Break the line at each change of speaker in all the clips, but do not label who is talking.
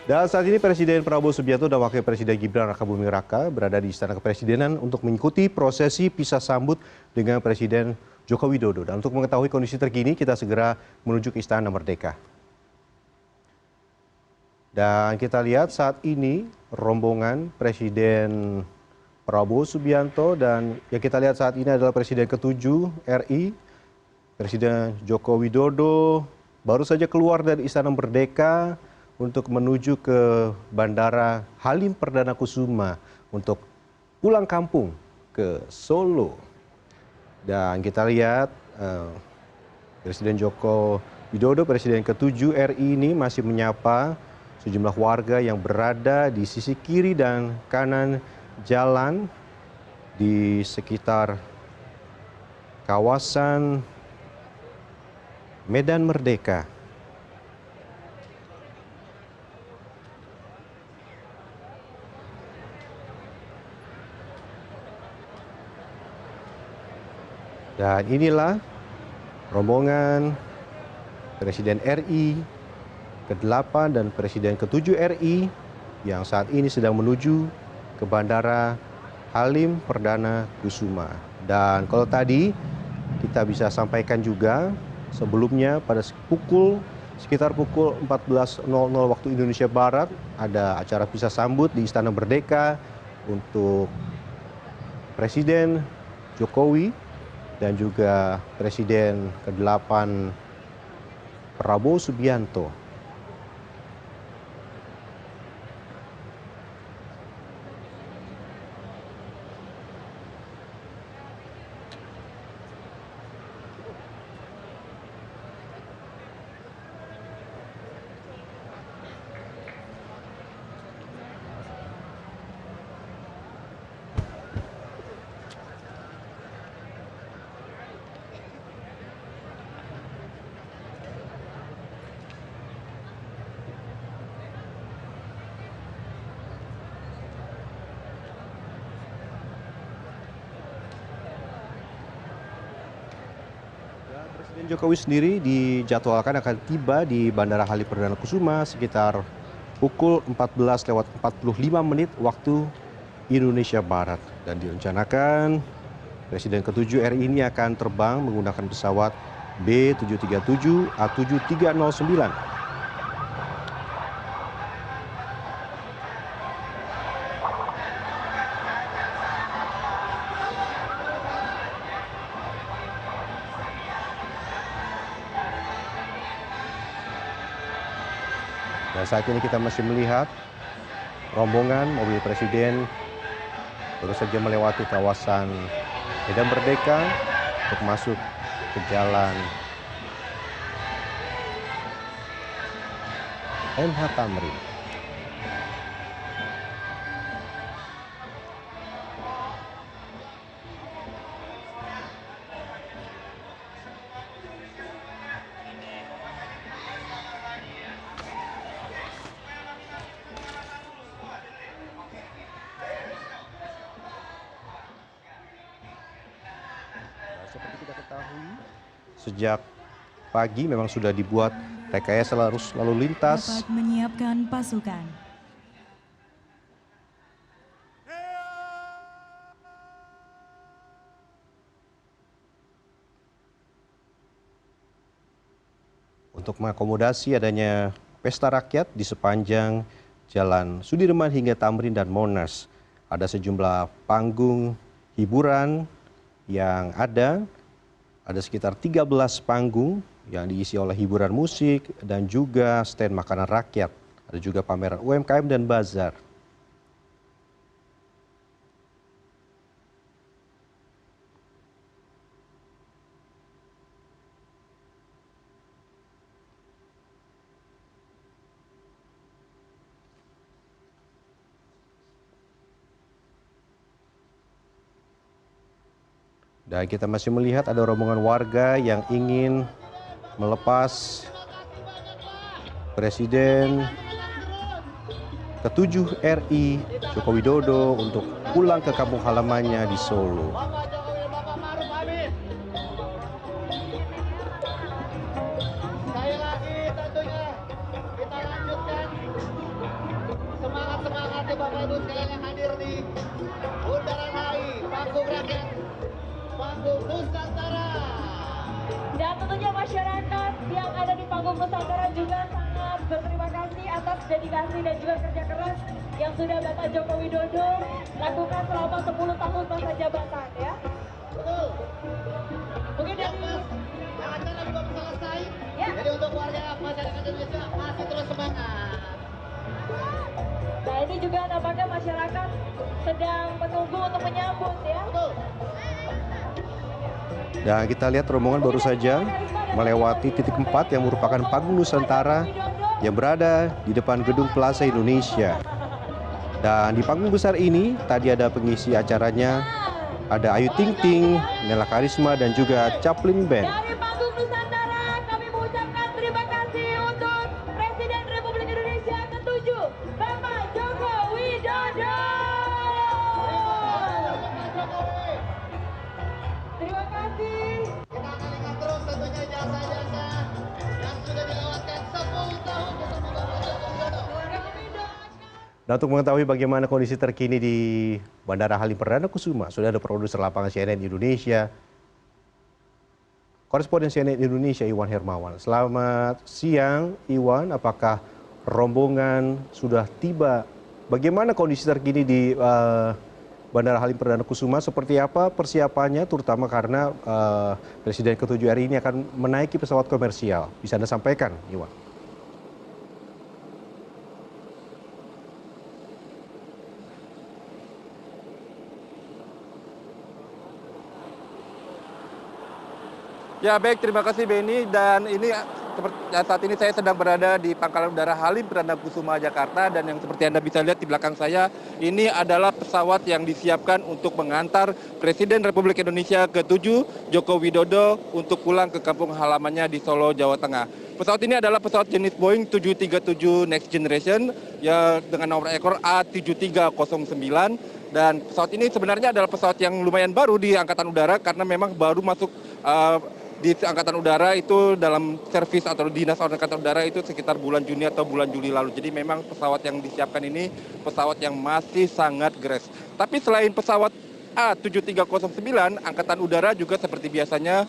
Dan saat ini Presiden Prabowo Subianto dan Wakil Presiden Gibran Rakabuming Raka berada di Istana Kepresidenan untuk mengikuti prosesi pisah sambut dengan Presiden Joko Widodo. Dan untuk mengetahui kondisi terkini, kita segera menuju ke Istana Merdeka. Dan kita lihat saat ini rombongan Presiden Prabowo Subianto dan yang kita lihat saat ini adalah Presiden ke-7 RI, Presiden Joko Widodo baru saja keluar dari Istana Merdeka untuk menuju ke Bandara Halim Perdana Kusuma untuk pulang kampung ke Solo. Dan kita lihat Presiden Joko Widodo, Presiden ke-7 RI ini masih menyapa sejumlah warga yang berada di sisi kiri dan kanan jalan di sekitar kawasan Medan Merdeka. Dan inilah rombongan Presiden RI ke-8 dan Presiden ke-7 RI yang saat ini sedang menuju ke Bandara Halim Perdana Kusuma. Dan kalau tadi kita bisa sampaikan juga sebelumnya pada sekitar pukul 14.00 waktu Indonesia Barat ada acara pisah sambut di Istana Merdeka untuk Presiden Jokowi dan juga Presiden ke-8 Prabowo Subianto. Presiden Jokowi sendiri dijadwalkan akan tiba di Bandara Halim Perdana Kusuma sekitar pukul 14:45 waktu Indonesia Barat. Dan direncanakan Presiden ke-7 RI ini akan terbang menggunakan pesawat B737 A7309. Dan saat ini kita masih melihat rombongan mobil presiden baru saja melewati kawasan Medan Merdeka untuk masuk ke jalan MH Tamrin. Seperti kita ketahui, sejak pagi memang sudah dibuat rekayasa arus lalu lintas.
Dapat menyiapkan pasukan.
Untuk mengakomodasi adanya pesta rakyat di sepanjang Jalan Sudirman hingga Tamrin dan Monas. Ada sejumlah panggung hiburan yang ada sekitar 13 panggung yang diisi oleh hiburan musik dan juga stand makanan rakyat. Ada juga pameran UMKM dan bazar. Dan kita masih melihat ada rombongan warga yang ingin melepas Presiden ke-7 RI Joko Widodo untuk pulang ke kampung halamannya di Solo.
Bapak Ibu sekalian yang hadir di Bundaran HI, Panggung Rakyat, Panggung Nusantara.
Dan tentunya masyarakat yang ada di Panggung Nusantara juga sangat berterima kasih atas dedikasi dan juga kerja keras yang sudah Bapak Joko Widodo lakukan selama 10 tahun masa jabatan ya.
Betul.
Mungkin
Yang
dari
mas, yang acara belum selesai.
Ya.
Jadi untuk warga masyarakat Indonesia masih terus semangat.
Nah ini juga nampaknya masyarakat sedang menunggu untuk menyambut ya.
Betul.
Dan kita lihat rombongan baru saja melewati titik 4 yang merupakan Panggung Nusantara yang berada di depan Gedung Plaza Indonesia. Dan di panggung besar ini tadi ada pengisi acaranya, ada Ayu Ting Ting, Nela Karisma dan juga Chaplin Band.
Dari Panggung Nusantara kami mengucapkan terima kasih untuk Presiden Republik Indonesia ke-7 Bapak Joko Widodo. Terima kasih.
Kita akan ingat terus tentunya jasa-jasa yang sudah dilewatkan 10 tahun bersama Bapak Joko Widodo.
Nah, untuk mengetahui bagaimana kondisi terkini di Bandara Halim Perdana Kusuma, sudah ada produser lapangan CNN Indonesia, koresponden CNN Indonesia Iwan Hermawan. Selamat siang Iwan, apakah rombongan sudah tiba? Bagaimana kondisi terkini di Bandara Halim Perdana Kusuma? Seperti apa persiapannya, terutama karena Presiden ke-7 RI ini akan menaiki pesawat komersial? Bisa Anda sampaikan, Iwan?
Ya baik, terima kasih Benny. Dan ini saat ini saya sedang berada di Pangkalan Udara Halim Perdana Kusuma Jakarta, dan yang seperti Anda bisa lihat di belakang saya ini adalah pesawat yang disiapkan untuk mengantar Presiden Republik Indonesia ke-7 Joko Widodo untuk pulang ke kampung halamannya di Solo, Jawa Tengah. Pesawat ini adalah pesawat jenis Boeing 737 Next Generation ya, dengan nomor ekor A7309. Dan pesawat ini sebenarnya adalah pesawat yang lumayan baru di Angkatan Udara karena memang baru masuk di Angkatan Udara itu dalam servis atau dinas Angkatan Udara itu sekitar bulan Juni atau bulan Juli lalu. Jadi memang pesawat yang disiapkan ini pesawat yang masih sangat gres. Tapi selain pesawat A7309, Angkatan Udara juga seperti biasanya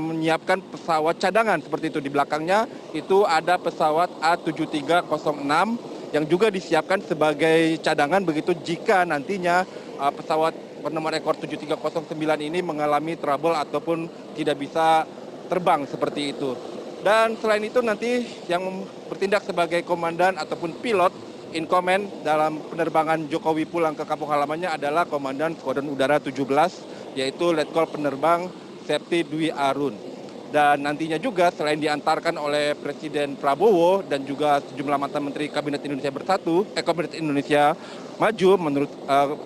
menyiapkan pesawat cadangan seperti itu. Di belakangnya itu ada pesawat A7306 yang juga disiapkan sebagai cadangan begitu jika nantinya pesawat bernomor ekor 7309 ini mengalami trouble ataupun tidak bisa terbang seperti itu. Dan selain itu nanti yang bertindak sebagai komandan ataupun pilot in command dalam penerbangan Jokowi pulang ke kampung halamannya adalah Komandan Skuadron Udara 17, yaitu Letkol Penerbang Septi Dwi Arun. Dan nantinya juga selain diantarkan oleh Presiden Prabowo dan juga sejumlah mantan Menteri Kabinet Indonesia Bersatu, Kabinet Indonesia Maju menurut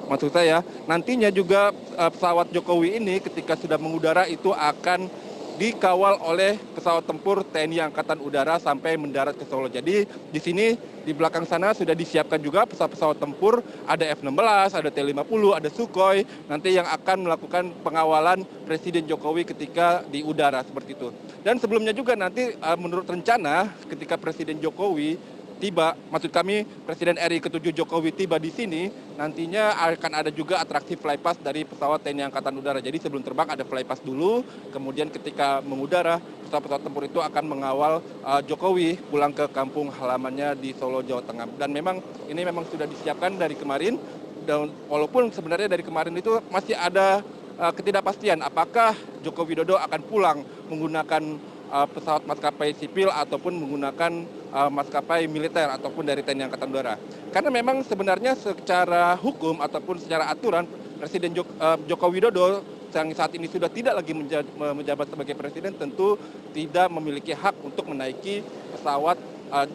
maksud saya, nantinya juga pesawat Jokowi ini ketika sudah mengudara itu akan dikawal oleh pesawat tempur TNI Angkatan Udara sampai mendarat ke Solo. Jadi di sini di belakang sana sudah disiapkan juga pesawat-pesawat tempur, ada F-16, ada T-50, ada Sukhoi, nanti yang akan melakukan pengawalan Presiden Jokowi ketika di udara seperti itu. Dan sebelumnya juga nanti menurut rencana ketika Presiden Jokowi tiba, maksud kami Presiden RI ke-7 Jokowi tiba di sini, nantinya akan ada juga atraksi flypass dari pesawat TNI Angkatan Udara. Jadi sebelum terbang ada flypass dulu, kemudian ketika mengudara, pesawat-pesawat tempur itu akan mengawal Jokowi pulang ke kampung halamannya di Solo, Jawa Tengah. Dan memang ini memang sudah disiapkan dari kemarin, dan walaupun sebenarnya dari kemarin itu masih ada ketidakpastian apakah Joko Widodo akan pulang menggunakan pesawat maskapai sipil ataupun menggunakan maskapai militer ataupun dari TNI Angkatan Udara. Karena memang sebenarnya secara hukum ataupun secara aturan Presiden Joko Widodo yang saat ini sudah tidak lagi menjabat sebagai presiden tentu tidak memiliki hak untuk menaiki pesawat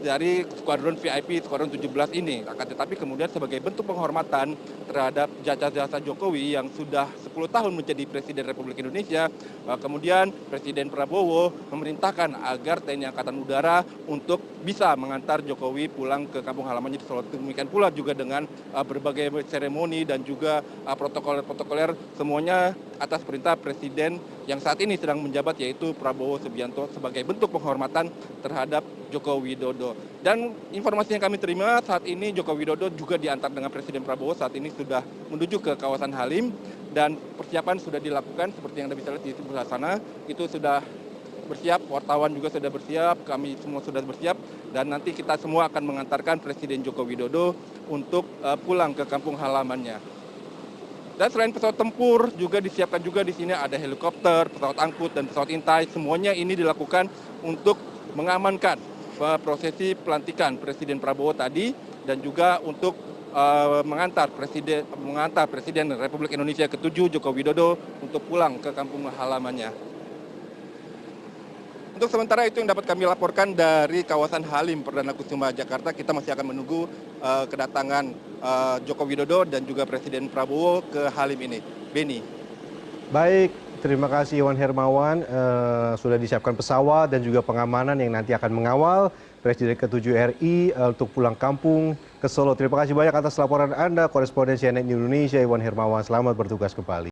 dari skuadron VIP skuadron 17 ini. Akan tetapi kemudian sebagai bentuk penghormatan terhadap jasa-jasa Jokowi yang sudah 10 tahun menjadi Presiden Republik Indonesia, kemudian Presiden Prabowo memerintahkan agar TNI Angkatan Udara untuk bisa mengantar Jokowi pulang ke kampung halamannya di Solo. Demikian pula juga dengan berbagai seremoni dan juga protokoler semuanya atas perintah Presiden yang saat ini sedang menjabat, yaitu Prabowo Subianto, sebagai bentuk penghormatan terhadap Joko Widodo. Dan informasi yang kami terima saat ini Joko Widodo juga diantar dengan Presiden Prabowo saat ini sudah menuju ke kawasan Halim dan persiapan sudah dilakukan seperti yang Anda bisa lihat di sebelah sana. Itu sudah bersiap, wartawan juga sudah bersiap, kami semua sudah bersiap dan nanti kita semua akan mengantarkan Presiden Joko Widodo untuk pulang ke kampung halamannya. Dan selain pesawat tempur juga disiapkan juga di sini ada helikopter, pesawat angkut dan pesawat intai. Semuanya ini dilakukan untuk mengamankan prosesi pelantikan Presiden Prabowo tadi dan juga untuk mengantar Presiden Republik Indonesia ke-7 Joko Widodo untuk pulang ke kampung halamannya. Untuk sementara itu yang dapat kami laporkan dari kawasan Halim Perdana Kusuma Jakarta. Kita masih akan menunggu kedatangan Joko Widodo dan juga Presiden Prabowo ke Halim ini. Beni.
Baik, terima kasih Iwan Hermawan. Sudah disiapkan pesawat dan juga pengamanan yang nanti akan mengawal Presiden ke-7 RI untuk pulang kampung ke Solo. Terima kasih banyak atas laporan Anda, koresponden CNN Indonesia Iwan Hermawan. Selamat bertugas kembali.